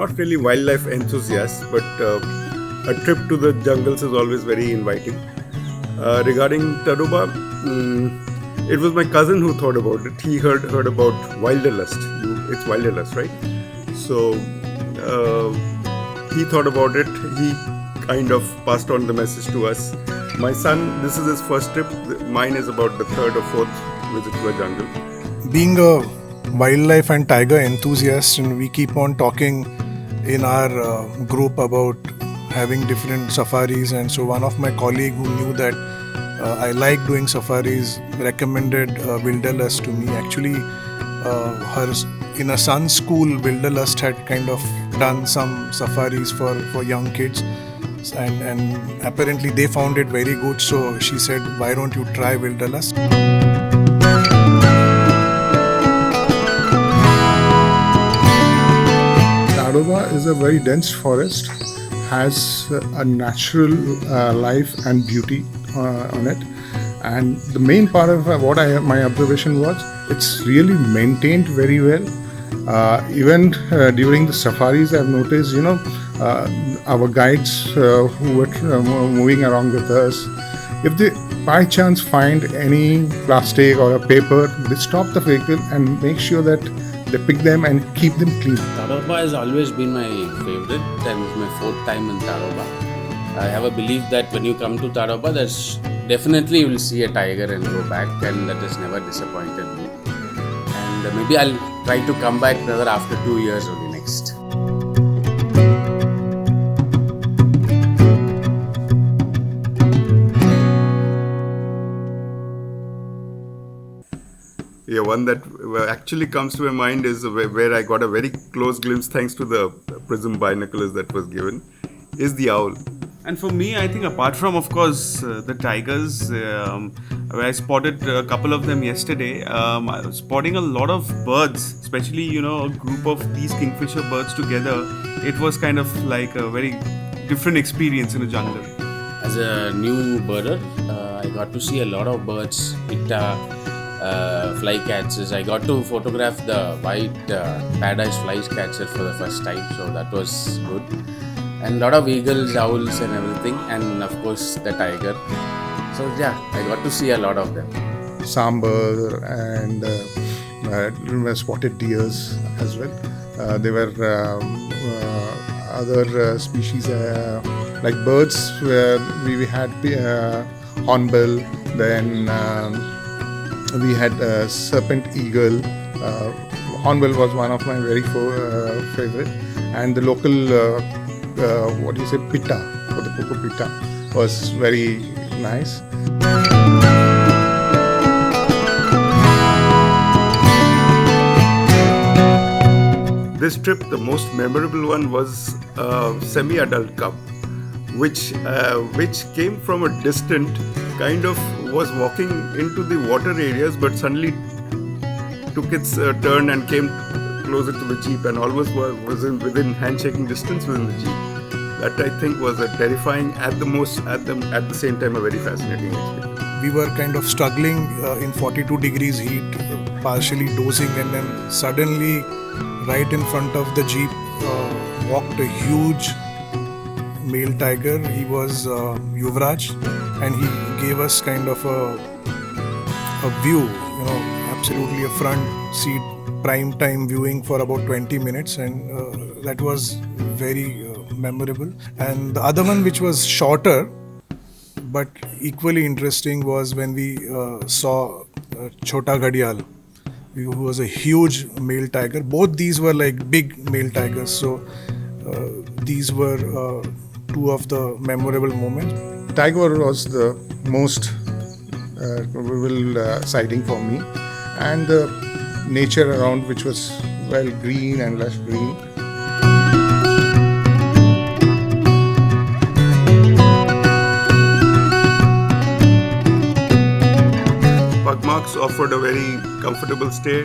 not really wildlife enthusiast, but a trip to the jungles is always very inviting. Regarding Tadoba, it was my cousin who thought about it. He heard about Wilderlust. It's Wilderlust, right? So he thought about it. He kind of passed on the message to us. My son, this is his first trip. Mine is about the third or fourth visit to a jungle. Being a wildlife and tiger enthusiast, and we keep on talking in our group about having different safaris, and so one of my colleague who knew that I like doing safaris recommended Wilderlust to me. Actually, in a son's school, Wilderlust had kind of done some safaris for young kids, and apparently they found it very good. So she said, "Why don't you try Wilderlust?" Tadoba is a very dense forest, has a natural life and beauty on it, and the main part of my observation was it's really maintained very well. Even during the safaris, I've noticed, our guides who were moving around with us, if they by chance find any plastic or a paper, they stop the vehicle and make sure that they pick them and keep them clean. Tadoba has always been my favorite, and it's my fourth time in Tadoba. I have a belief that when you come to Tadoba, there's definitely you will see a tiger and go back, and that has never disappointed me. And maybe I'll try to come back another after 2 years only next. Yeah, one that actually comes to my mind is where I got a very close glimpse thanks to the prism binoculars that was given, is the owl. And for me, I think apart from, of course, the tigers, where I spotted a couple of them yesterday, I was spotting a lot of birds, especially, a group of these kingfisher birds together. It was kind of like a very different experience in a jungle. As a new birder, I got to see a lot of birds, pitta, flycatchers. I got to photograph the white paradise flycatcher for the first time, so that was good. And a lot of eagles, owls and everything, and of course the tiger. So yeah, I got to see a lot of them. Sambar and spotted deers as well. There were other species like birds where we had hornbill, then we had serpent eagle. Hornbill was one of my very favorite, and the local pitta, or the cocoa pitta, was very nice. This trip, the most memorable one was semi-adult cub, which came from a distant, kind of was walking into the water areas, but suddenly took its turn and came closer to the jeep, and always was within handshaking distance within the jeep. That I think was a terrifying, at the same time a very fascinating experience. We were kind of struggling in 42 degrees heat, partially dozing, and then suddenly, right in front of the jeep, walked a huge male tiger. He was Yuvraj, and he gave us kind of a view, absolutely a front seat prime time viewing for about 20 minutes, and that was very memorable. And the other one, which was shorter but equally interesting, was when we saw Chota Ghadial, who was a huge male tiger. Both these were like big male tigers, so these were two of the memorable moments. Tiger was the most vivid sighting for me, and the nature around, which was well green and lush green. Pugmarks offered a very comfortable stay.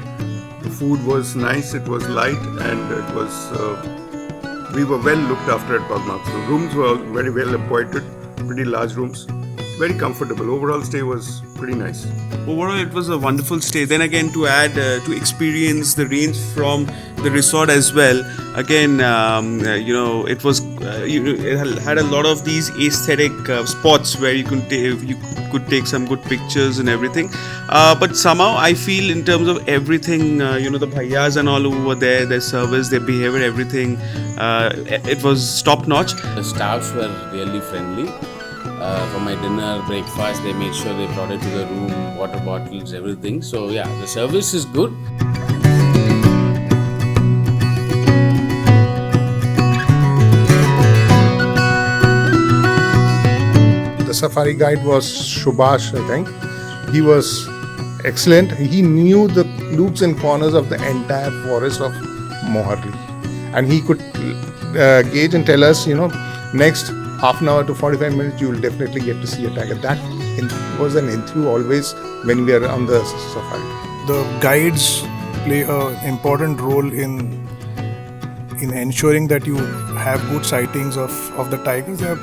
The food was nice, it was light, and it was we were well looked after at Pugmarks. The rooms were very well appointed, pretty large rooms. very comfortable. Overall stay was pretty nice. Overall, it was a wonderful stay. Then again, to add to experience the range from the resort as well. Again, it was it had a lot of these aesthetic spots where you could take some good pictures and everything. But somehow I feel in terms of everything, the bhaiyas and all who were there, their service, their behavior, everything, it was top notch. The staffs were really friendly. For my dinner, breakfast, they made sure they brought it to the room, water bottles, everything. So yeah, the service is good. The safari guide was Subhash, I think. He was excellent. He knew the nooks and corners of the entire forest of Moharli, and he could gauge and tell us, next half an hour to 45 minutes you will definitely get to see a tiger. That was an enthusiasm always when we are on the safari. The guides play an important role in ensuring that you have good sightings of the tigers. They are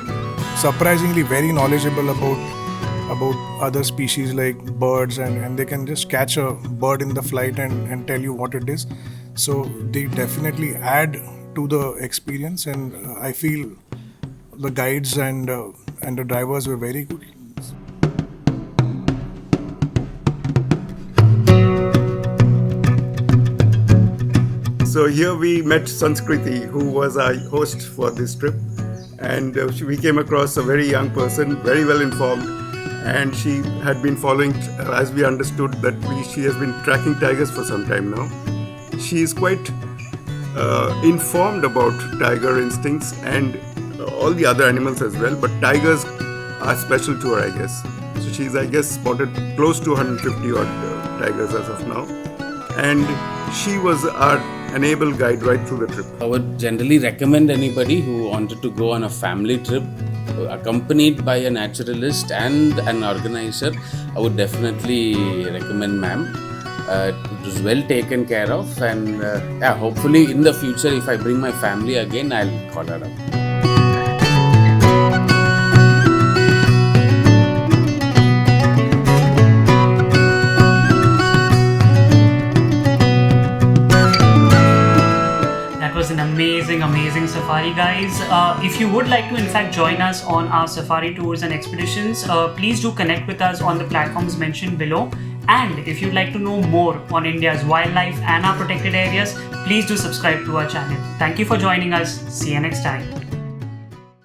surprisingly very knowledgeable about other species like birds, and they can just catch a bird in the flight and tell you what it is. So they definitely add to the experience, and I feel the guides and the drivers were very good. So here we met Sanskriti, who was our host for this trip, and we came across a very young person, very well informed, and she had been following, as we understood, that she has been tracking tigers for some time now. She is quite informed about tiger instincts and all the other animals as well, but tigers are special to her, I guess. So she's, I guess, spotted close to 150 odd tigers as of now, and she was our enable guide right through the trip. I would generally recommend anybody who wanted to go on a family trip accompanied by a naturalist and an organizer. I would definitely recommend ma'am. It was well taken care of, and hopefully in the future if I bring my family again, I'll call her up. An amazing safari, guys. If you would like to in fact join us on our safari tours and expeditions, please do connect with us on the platforms mentioned below. And if you'd like to know more on India's wildlife and our protected areas, please do subscribe to our channel. Thank you for joining us. See you next time.